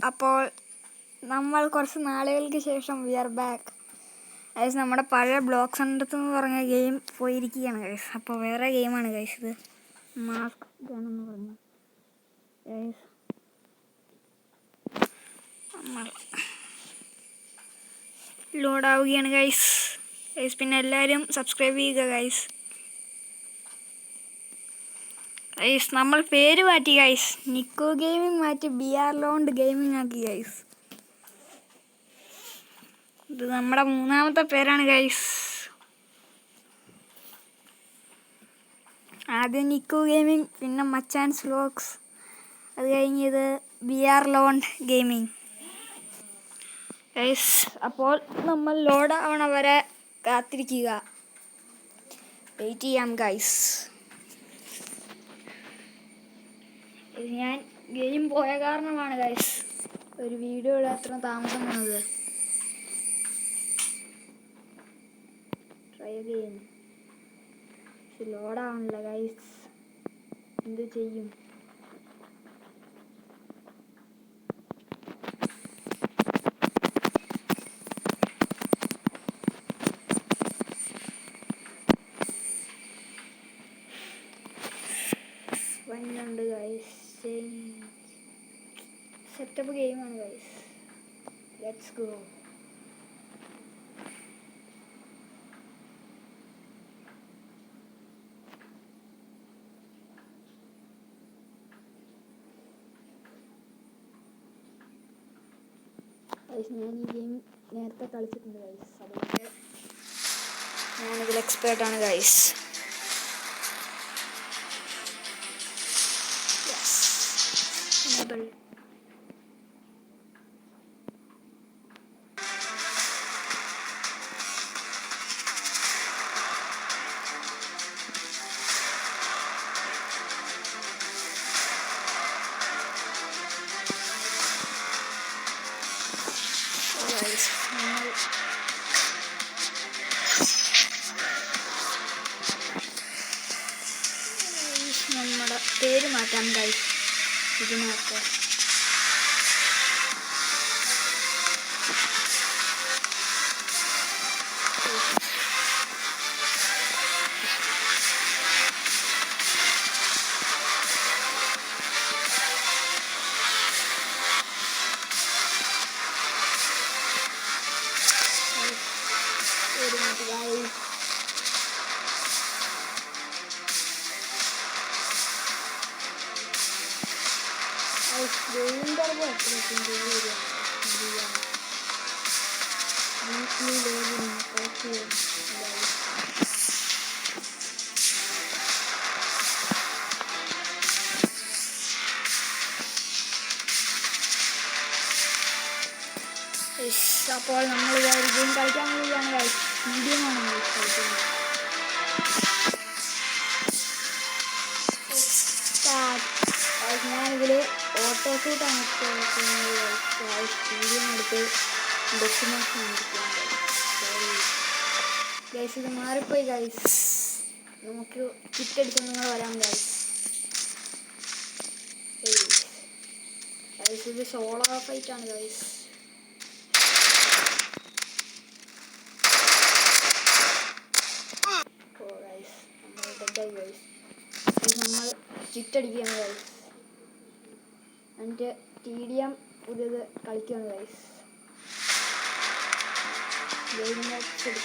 അപ്പോൾ നമ്മൾ കുറച്ച് നാളുകൾക്ക് ശേഷം വി ആർ ബാക്ക് ഗൈസ്. നമ്മുടെ പഴയ ബ്ലോക്ക് സെൻറ്റർ എന്ന് പറഞ്ഞ ഗെയിം പോയിരിക്കുകയാണ് ഗൈസ്. അപ്പോൾ വേറെ ഗെയിമാണ് ഗൈസ് ഇത്, മാസ്ക് ഗണ്ണെന്ന് പറഞ്ഞു ഗൈസ്. നമ്മൾ ലോഡാവുകയാണ് ഗൈസ്. പിന്നെ എല്ലാവരും സബ്സ്ക്രൈബ് ചെയ്യുക ഗൈസ്. നമ്മൾ പേര് മാറ്റി ഗൈസ്, നിക്കോ ഗെയിമിംഗ് മാറ്റി BR ലോണ്ട് ഗെയിമിംഗ് ആക്കി ഗൈസ്. ഇത് നമ്മുടെ മൂന്നാമത്തെ പേരാണ് ഗൈസ്. ആദ്യം നിക്കോ ഗെയിമിംഗ്, പിന്നെ മച്ചാൻസ് വ്ലോഗ്സ്, അത് കഴിഞ്ഞത് BR ലോണ്ട് ഗെയിമിംഗ് ഗൈസ്. അപ്പോൾ നമ്മൾ ലോഡ് ആവണ വരെ കാത്തിരിക്കുക, വെയിറ്റ് ചെയ്യാം ഗൈസ്. ഞാൻ ഗെയിം പോയ കാരണമാണ് ഗൈസ് ഒരു വീഡിയോ ഇടാൻ അത്ര താമസം വന്നത്. Try again. ലോഡാവണില്ല ഗൈസ്, എന്ത് ചെയ്യും? വന്നുണ്ട് ഗൈസ്. സെറ്റപ്പ് ഗെയിമാണ് ഗൈസ്. Let's go. ഗൈസ് ഞാൻ ഈ ഗെയിം നേരത്തെ കളിച്ചിട്ടുണ്ട് ഗൈസ്, അതുകൊണ്ട് ഞാനിതിൽ എക്സ്പേർട്ടാണ് ഗൈസ്. enable. നമ്മുടെ പേര് മാറ്റാം ഗൈസ് ഇതിനകത്ത്. അപ്പോൾ നമ്മൾ ഗെയിം കളിക്കാൻ വേണ്ടിയാണ് മീഡിയമാണ് കളിക്കുന്നത്. ഞാനിതിൽ ഓട്ടോ ഷൂട്ടാണ് മീഡിയം എടുത്ത് ഡെസ്റ്റിനേഷൻ ഗൈസ്. ഇത് മാറിപ്പോയി ഗൈസ്, നമുക്ക് കിറ്റ് എടുത്ത് നിങ്ങൾ വരാം ഗൈസ്. ഇത് സോളോ ഫൈറ്റാണ് ഗൈസ്. നമ്മൾ ചിറ്റടിക്കുകയാണ് ഗൈസ്, എന്നിട്ട് TDM പുതിയത് കളിക്കുകയാണ് ഗൈസ്. ഗെയിം എടുക്കുക.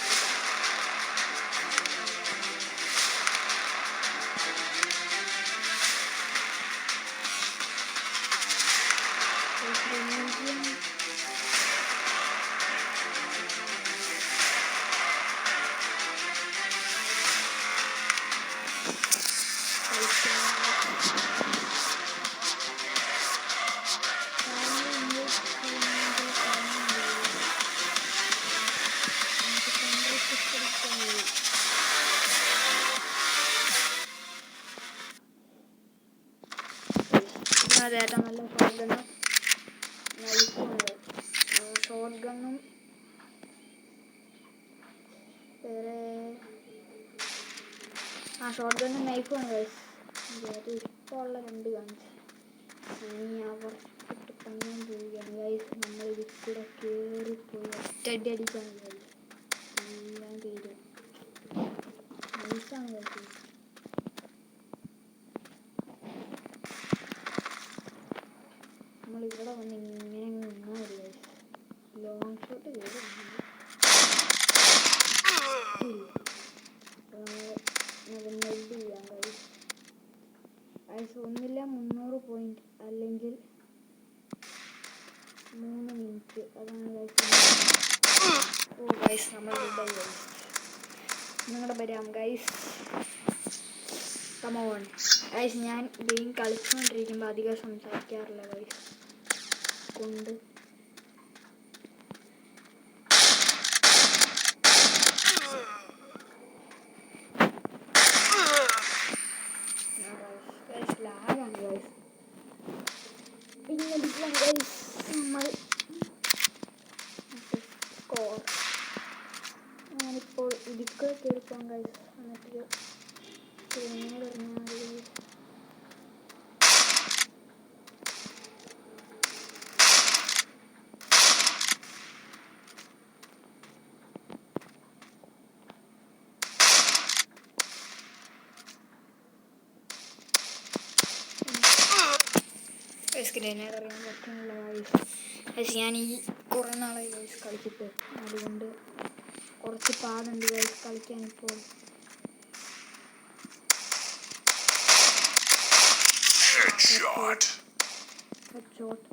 ഏറ്റവും നല്ല ഷോട്ട് ഗണ്ണും വേറെ ഷോട്ട് ഗണ്ണും നൈഫുമാണ് ഗൈസ്. ഇപ്പോൾ ഉള്ള 2 ഗൺസ് ഇനി അവർ പണിയാൻ പോവുകയാണ്. കൂടെ കയറിപ്പോയി ഒറ്റയടി അടിക്കാൻ കഴിയും. എല്ലാം തീരും. നൈസാണ് കഴിച്ചത്. നമ്മളിവിടെ വന്ന് ഇങ്ങനെ നിന്നാൽ മതി. ലോങ് ഷോട്ട് കയറി നെല്ല് ചെയ്യാൻ കഴിയും. ഒന്നില്ല 300 പോയിന്റ് അല്ലെങ്കിൽ 3 മിനിറ്റ്. അതാണ് ഗൈസ് നമ്മൾ നിങ്ങളുടെ വരാം ഗൈസ്. Come on guys. ഞാൻ ഗെയിം കളിച്ചുകൊണ്ടിരിക്കുമ്പോൾ അധികം സംസാരിക്കാറില്ല ഗൈസ് കൊണ്ട്. ലാഗാണ് ഗൈസ്. പിന്നെ ഗൈസ് നമ്മൾ സ്കോർ ഞാനിപ്പോൾ ഇടുക്കൾ കേൾക്കാം ഗൈസ്. എന്നിട്ട് ഗ്രനേഡ് അറിയാൻ പറ്റുന്നില്ല ഗൈസ്. ഞാൻ ഈ കുറേ നാളായി ഗൈസ് കളിച്ചിട്ട്, അതുകൊണ്ട് കുറച്ച് പാടുണ്ട് ഗൈസ് കളിക്കാനിപ്പോൾ. ഹെഡ്ഷോട്ട്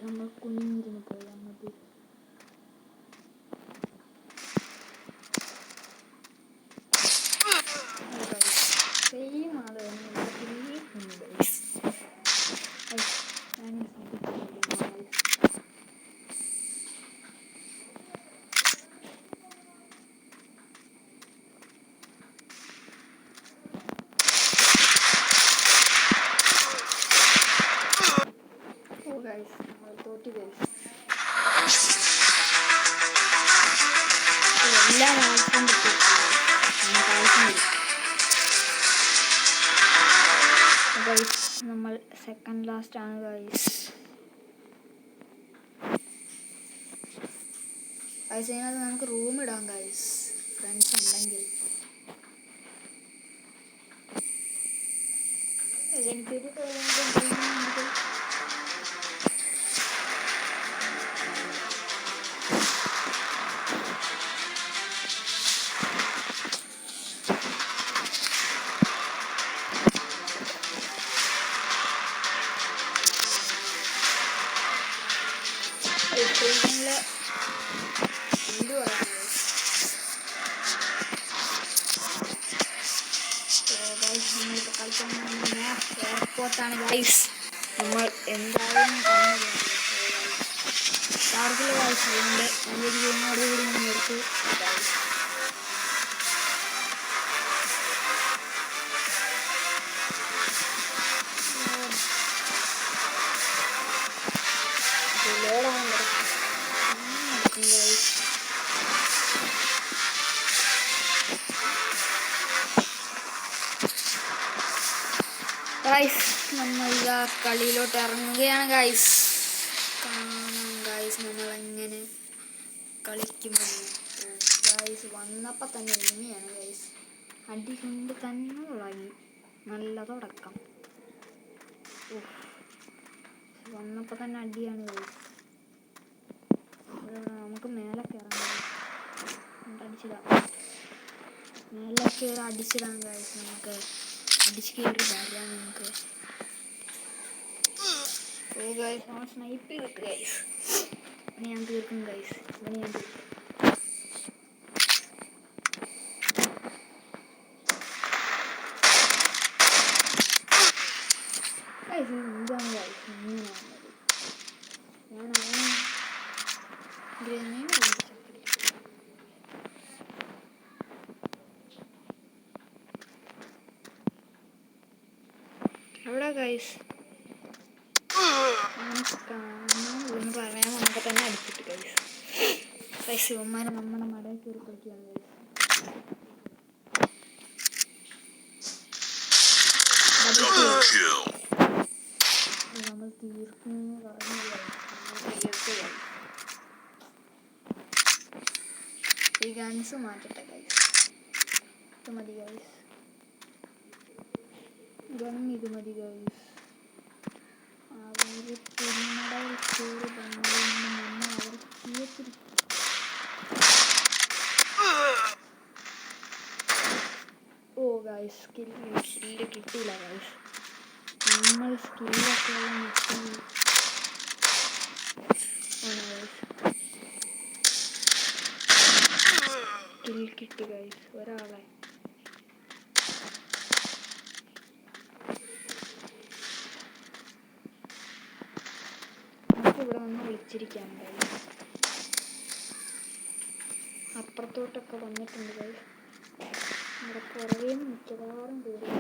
നമ്മൾ കുഞ്ഞിരുന്ന് പോയാൽ മതി. സെയിം ആള് തോറ്റി ഗൈസ്. എല്ലാം ഗൈസ്. നമ്മൾ സെക്കൻഡ് ലാസ്റ്റ് ആണ് ഗൈസ്. അതിനകത്ത് നമുക്ക് റൂം ഇടാം ഗൈസ്, ഫ്രണ്ട്സ് ഉണ്ടെങ്കിൽ. എനിക്കൊരു എയർപോർട്ടാണ് ഗൈസ്. നമ്മൾ എന്തായാലും ചാർജിൽ ഗൈസ്. അതുകൊണ്ട് ഈ ഒരു ഗെയിമോടുകൂടി ഞാൻ നിർത്തി ഗൈസ്. ഗൈസ് നമ്മൾ ഇതാ കളിയിലോട്ട് ഇറങ്ങുകയാണ് ഗൈസ്. കാണാം ഗൈസ് നമ്മൾ എങ്ങനെ കളിക്കുമെന്ന്. ഗൈസ് വന്നപ്പോൾ തന്നെ എനിമിയാണ് ഗൈസ്. അടി കൊണ്ട് തന്നെ തുടങ്ങി. നല്ല തുടക്കം. വന്നപ്പോൾ തന്നെ അടിയാണ് ഗൈസ്. നമുക്ക് മേലെ കയറാം. അടിച്ചിടാം. മേലെ കയറി അടിച്ചിടാം ഗൈസ്. നമുക്ക് അടിച്ച് കയറി വരാം നമുക്ക്. ഗൈസ് നമ്മൾ സ്നൈപ്പ് ചെയ്തിട്ട് ഗൈസ് ഞാൻ തീർക്കും ഗൈസ്. ഇങ്ങനെ ഞാൻ തീർക്കും. ഗൈസ് എന്താണ് ഗൈസ് ഇങ്ങനെ വന്നത്? ഞാൻ ഗ്രനേഡ് എവിടെ ഗൈസ്? കാണാൻ പറയാൻ നമുക്ക് തന്നെ അടിച്ചിട്ട് ഗൈസ്. ഗൈസ് ഇവന്മാരെ നമ്മുടെ മടയിൽ കയറി കളിക്കുകയാണ് ഗൈസ്. നമ്മൾ തീർക്കും. ഗൺസ് മാറ്റട്ടെ ഗൈസ്. ഇത് മതി ഗൈസ്. ഗൺ ഇത് മതി ഗൈസ്. അവർ തിരുമടയിൽ കയറി വന്നതുകൊണ്ട് നമ്മൾ അവർക്ക് തീർത്തിരിക്കും. ഓ ഗൈസ് സ്കില്ല് കിട്ടിയില്ല ഗൈസ്. നമ്മൾ സ്കില്ലൊക്കെ സ്കിൽ കിട്ടി ഗൈസ് ഒരാളെ. നമുക്ക് ഇവിടെ വന്ന് വിളിച്ചിരിക്കാം ഗൈസ്. അപ്പുറത്തോട്ടൊക്കെ വന്നിട്ടുണ്ട് ഗൈസ്. നമ്മുടെ പുറകെ മിക്കവാറും കയറി.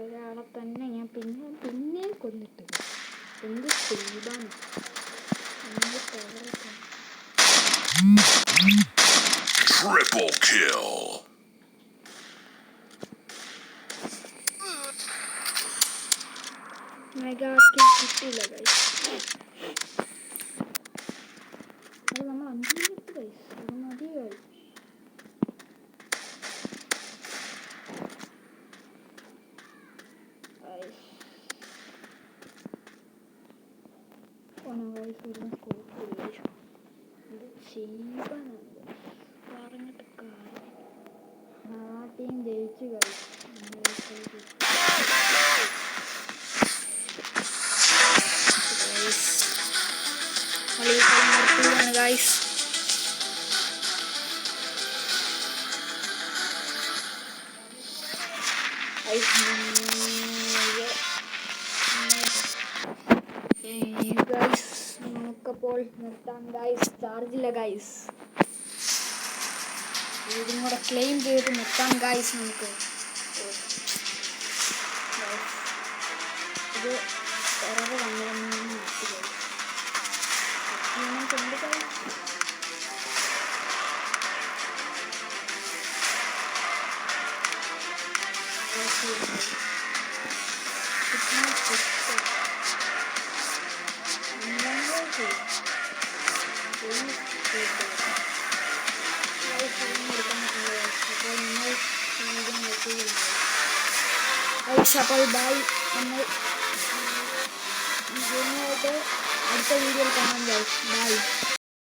ഒരാളെ തന്നെ ഞാൻ പിന്നെ കൊന്നിട്ട്. എന്ത് ചെയ്താണ് Triple kill. മെഗാ കിൽ കിട്ടിയില്ല ഗൈസ്. അത് നമ്മൾ 5 മിനിറ്റ് ഗൈസ്. അത് മതി ഗൈസ്. പറഞ്ഞിട്ട് കാര്യം. ആ ടീം ജയിച്ചു ഗൈസ്. ഗൈസ് നമുക്കപ്പോൾ നിർത്താം ഗൈസ്. ചാർജില്ല ഗൈസ്. ഇതും കൂടെ ക്ലെയിം ചെയ്ത് നിർത്താം ഗൈസ്. നമുക്ക് ഇത് എറർ വന്നിരുന്നു നിർത്തി ഗൈസ്. ഉണ്ട് ഗൈസ്. അപ്പോൾ ബൈ. നമ്മൾ അടുത്ത വീഡിയോയിൽ കാണാം ഗൈസ്. ബൈ.